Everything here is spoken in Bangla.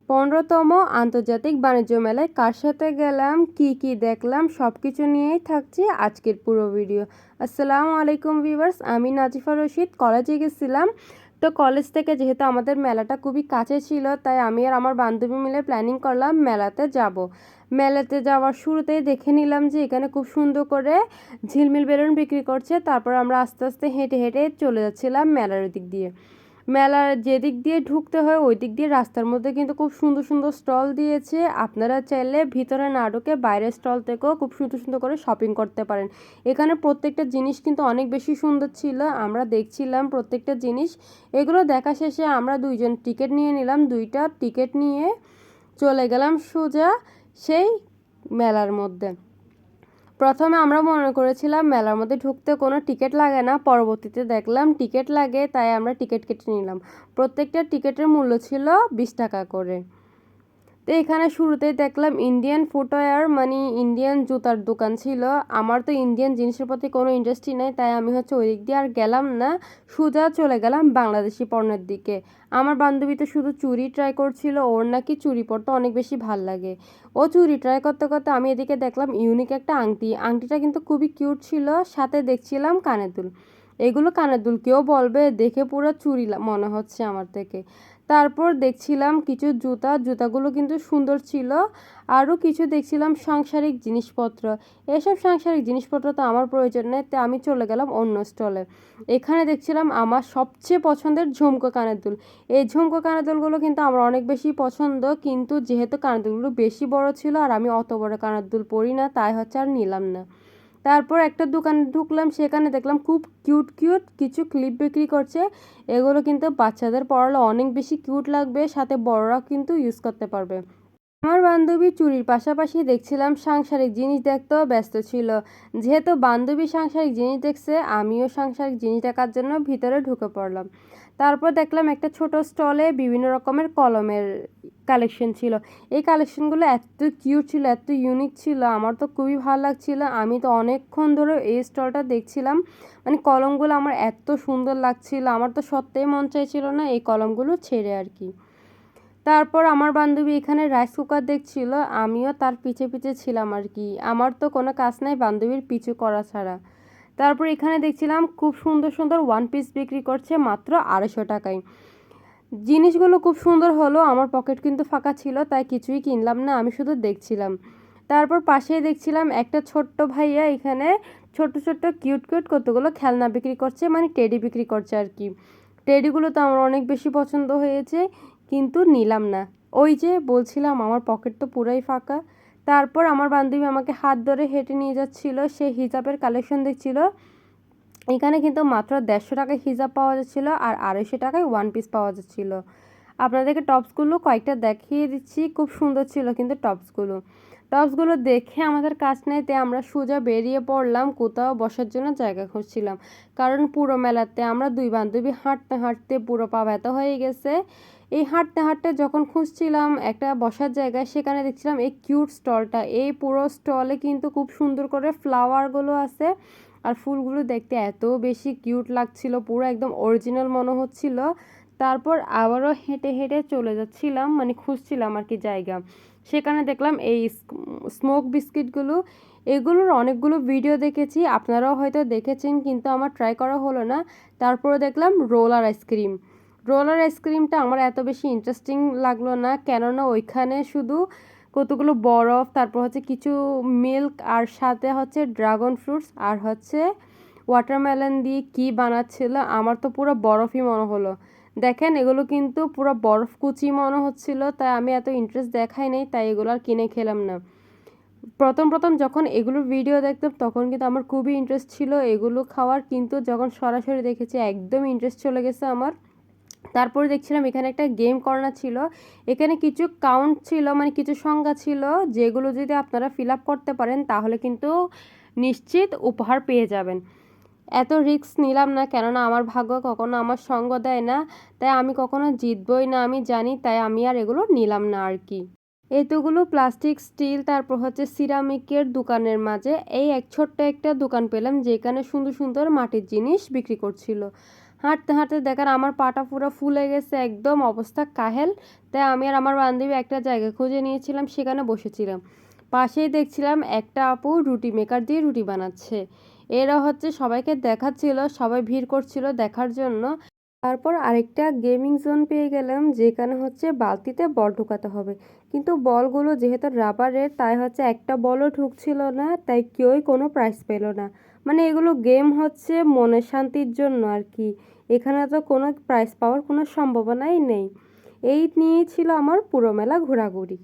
15তম আন্তর্জাতিক বাণিজ্য মেলায় কার সাথে গেলাম, কি কি দেখলাম সব কিছু নিয়েই থাকছে আজকের পুরো ভিডিও। আসসালামু আলাইকুম ভিউয়ার্স, আমি নাজিফা রশিদ কলেজে গেছিলাম। তো কলেজ থেকে যেহেতু আমাদের মেলাটা খুবই কাছে ছিল, তাই আমি আর আমার বান্ধবী মিলে প্ল্যানিং করলাম মেলাতে যাব। মেলাতে যাওয়ার শুরুতেই দেখে নিলাম যে এখানে খুব সুন্দর করে ঝিলমিল বেলুন বিক্রি করছে। তারপর আমরা আস্তে আস্তে হেঁটে হেঁটে চলে যাচ্ছিলাম মেলার দিক দিয়ে। মেলার যেদিক দিয়ে ঢুকতে হয় ওই দিক দিয়ে রাস্তার মধ্যে কিন্তু খুব সুন্দর সুন্দর স্টল দিয়েছে। আপনারা চাইলে ভিতরে না ঢুকে বাইরের স্টল থেকেও খুব সুন্দর সুন্দর করে শপিং করতে পারেন। এখানে প্রত্যেকটা জিনিস কিন্তু অনেক বেশি সুন্দর ছিল, আমরা দেখছিলাম প্রত্যেকটা জিনিস। এগুলো দেখা শেষে আমরা দুইজন টিকিট নিয়ে নিলাম, দুইটা টিকিট নিয়ে চলে গেলাম সোজা সেই মেলার মধ্যে। প্রথমে আমরা মনে করেছিলাম মেলার মধ্যে ঢুকতে কোনো টিকিট লাগে না, পরবর্তীতে দেখলাম টিকিট লাগে, তাই আমরা টিকিট কেটে নিলাম। প্রত্যেকটা টিকিটের মূল্য ছিল 20 টাকা করে। তো এখানে শুরুতেই দেখলাম ইন্ডিয়ান ফুটওয়্যার মানে ইন্ডিয়ান জুতার দোকান ছিল। আমার তো ইন্ডিয়ান জিনিসের প্রতি কোনো ইন্টারেস্টই নেই, তাই আমি ওই দিক দিয়ে আর গেলাম না, সোজা চলে গেলাম বাংলাদেশি পণ্যের দিকে। আমার বান্ধবী তো শুধু চুড়ি ট্রাই করছিল, ওর নাকি চুড়ি পরতে অনেক বেশি ভাল লাগে। ও চুড়ি ট্রাই করতে করতে আমি এদিকে দেখলাম ইউনিক একটা আংটিটা কিন্তু খুবই কিউট ছিল, সাথে দেখছিলাম কানের দুল। এগুলো কানের দুল কেউ বলবে দেখে পুরো চুড়ি মনে হচ্ছে আমার থেকে। তারপর দেখছিলাম কিছু জুতাগুলো কিন্তু সুন্দর ছিল। আরও কিছু দেখছিলাম সাংসারিক জিনিসপত্র। এসব সাংসারিক জিনিসপত্র তো আমার প্রয়োজন নেই, তাই আমি চলে গেলাম অন্য স্টলে। এখানে দেখছিলাম আমার সবচেয়ে পছন্দের ঝুমকো কানের দুল। এই ঝুমকো কানের দুলগুলো কিন্তু আমার অনেক বেশি পছন্দ, কিন্তু যেহেতু কানের দুলগুলো বেশি বড় ছিল আর আমি অত বড় কানের দুল পরি না, তাই আর নিলাম না। তারপর একটা দোকানে ঢুকলাম, সেখানে দেখলাম খুব কিউট কিউট কিছু ক্লিপ বিক্রি করছে। এগুলো কিন্তু বাচ্চাদের পরালে অনেক বেশি কিউট লাগবে, সাথে বড়রাও কিন্তু ইউজ করতে পারবে। আমার বান্ধবী চুরির পাশাপাশি দেখছিলাম সাংসারিক জিনিস দেখতেও ব্যস্ত ছিল। যেহেতু বান্ধবী সাংসারিক জিনিস দেখছে, আমিও সাংসারিক জিনিস দেখার জন্য ভিতরে ঢুকে পড়লাম। তারপর দেখলাম একটা ছোট স্টলে বিভিন্ন রকমের কলমের কালেকশন ছিল। এই কালেকশনগুলো এত কিউট ছিল, এত ইউনিক ছিল, আমার তো খুবই ভালো লাগছিল। আমি তো অনেকক্ষণ ধরে এই স্টলটা দেখছিলাম, মানে কলমগুলো আমার এত সুন্দর লাগছিল, আমার তো সত্যিই মন চাইছিল না এই কলমগুলো ছেড়ে আর কি। তারপর আমার বান্ধবী এখানে রাইস কুকার দেখছিল, আমিও তার পিছে পিছে ছিলাম আর কি। আমার তো কোনো কাজ নাই বান্ধবীর পিছু করা ছাড়া। তারপর এখানে দেখছিলাম খুব সুন্দর সুন্দর ওয়ান পিস বিক্রি করছে মাত্র 250 টাকায়। জিনিসগুলো খুব সুন্দর হলো, আমার পকেট কিন্তু ফাঁকা ছিল, তাই কিছুই কিনলাম না, আমি শুধু দেখছিলাম। তারপর পাশেই দেখছিলাম একটা ছোট্ট ভাইয়া এখানে ছোট্ট ছোট্ট কিউট কিউট কতগুলো খেলনা বিক্রি করছে, মানে টেডি বিক্রি করছে আর কি। টেডিগুলো তো আমার অনেক বেশি পছন্দ হয়েছে, কিন্তু নিলাম না। ওই যে বলছিলাম আমার পকেট তো পুরাই ফাঁকা। তারপর আমার বান্ধবী আমাকে হাত ধরে হেঁটে নিয়ে যাচ্ছিল, সে হিজাবের কালেকশন দেখছিল। এখানে কিন্তু মাত্র 150 টাকায় হিজাব পাওয়া যাচ্ছিলো আর 250 টাকায় ওয়ান পিস পাওয়া যাচ্ছিল। আপনাদেরকে টপসগুলো কয়েকটা দেখিয়ে দিচ্ছি, খুব সুন্দর ছিল কিন্তু টপসগুলো দেখে আমাদের কাজ নেই, তাই আমরা সোজা বেরিয়ে পড়লাম, কোথাও বসার জন্য জায়গা খুঁজছিলাম। কারণ পুরো মেলাতে আমরা দুই বান্ধবী হাঁটতে হাঁটতে পুরো পা ব্যথা হয়ে গেছে। এই হাঁটতে হাঁটতে যখন খুঁজছিলাম একটা বসার জায়গা, সেখানে দেখছিলাম এই কিউট স্টলটা। এই পুরো স্টলে কিন্তু খুব সুন্দর করে ফ্লাওয়ারগুলো আছে, আর ফুলগুলো দেখতে এত বেশি কিউট লাগছিল, পুরো একদম অরিজিনাল মনে হচ্ছিল। তারপর আবারও হেঁটে হেঁটে চলে যাচ্ছিলাম, মানে খুঁজছিলাম আর কি জায়গা। সেখানে দেখলাম এই স্মোক বিস্কিটগুলো। এগুলোর অনেকগুলো ভিডিও দেখেছি, আপনারাও হয়তো দেখেছেন, কিন্তু আমার ট্রাই করা হলো না। তারপরে দেখলাম রোলার আইসক্রিমটা আমার এত বেশি ইন্টারেস্টিং লাগলো না, কেননা ওইখানে শুধু কতগুলো বরফ, তারপর হচ্ছে কিছু মিল্ক, আর সাথে হচ্ছে ড্রাগন ফ্রুটস, আর হচ্ছে ওয়াটারমেলন দিয়ে কি বানাচ্ছিল, আমার তো পুরো বরফই মনে হলো। দেখেন এগুলো কিন্তু পুরো বরফ কুচি মনে হচ্ছিল, তাই আমি এত ইন্টারেস্ট দেখাই নাই, তাই এগুলো আর কিনে খেলাম না। প্রথম প্রথম যখন এগুলোর ভিডিও দেখতাম তখন কিন্তু আমার খুবই ইন্টারেস্ট ছিল এগুলো খাওয়ার, কিন্তু যখন সরাসরি দেখেছি একদম ইন্টারেস্ট চলে গেছে আমার। তারপরে দেখছিলাম এখানে একটা গেম কর্নার ছিল, এখানে কিছু কাউন্ট ছিল, মানে কিছু সংখ্যা ছিল, যেগুলো যদি আপনারা ফিল আপ করতে পারেন তাহলে কিন্তু নিশ্চিত উপহার পেয়ে যাবেন। এত রিস্ক নিলাম না, কেননা আমার ভাগ্য কখনো আমার সঙ্গ দেয় না, তাই আমি কখনো জিতবই না আমি জানি, তাই আমি আর এগুলো নিলাম না আর কি। এতগুলো প্লাস্টিক, স্টিল, তারপর হচ্ছে সিরামিকের দোকানের মাঝে এই ছোট্ট একটা দোকান পেলাম, যেখানে সুন্দর সুন্দর মাটির জিনিস বিক্রি করছিল। হাঁটতে হাঁটতে দেখেন আমার পাটা পুরো ফুলে গেছে, একদম অবস্থা কাহেল। তাই আমি আর আমার বান্ধবী একটা জায়গা খুঁজে নিয়েছিলাম, সেখানে বসেছিলাম। পাশেই দেখছিলাম একটা আপু রুটি মেকার দিয়ে রুটি বানাচ্ছে। এরা হচ্ছে সবাইকে দেখাচ্ছিল, সবাই ভিড় করছিল দেখার জন্য। তারপর আরেকটা গেমিং জোন পেয়ে গেলাম, যেখানে হচ্ছে বালতিতে বল ঢোকাতে হবে। কিন্তু বলগুলো যেহেতু রাবারের, তাই হচ্ছে একটা বলও ঢুকছিল না, তাই কেউই কোনো প্রাইজ পেল না। মানে এগুলো গেম হচ্ছে মনের শান্তির জন্য আর কি, এখানে তো কোনো প্রাইজ পাওয়ার কোনো সম্ভাবনাই নেই। এই নিয়েই ছিল আমার পুরো মেলা ঘোরাঘুরি।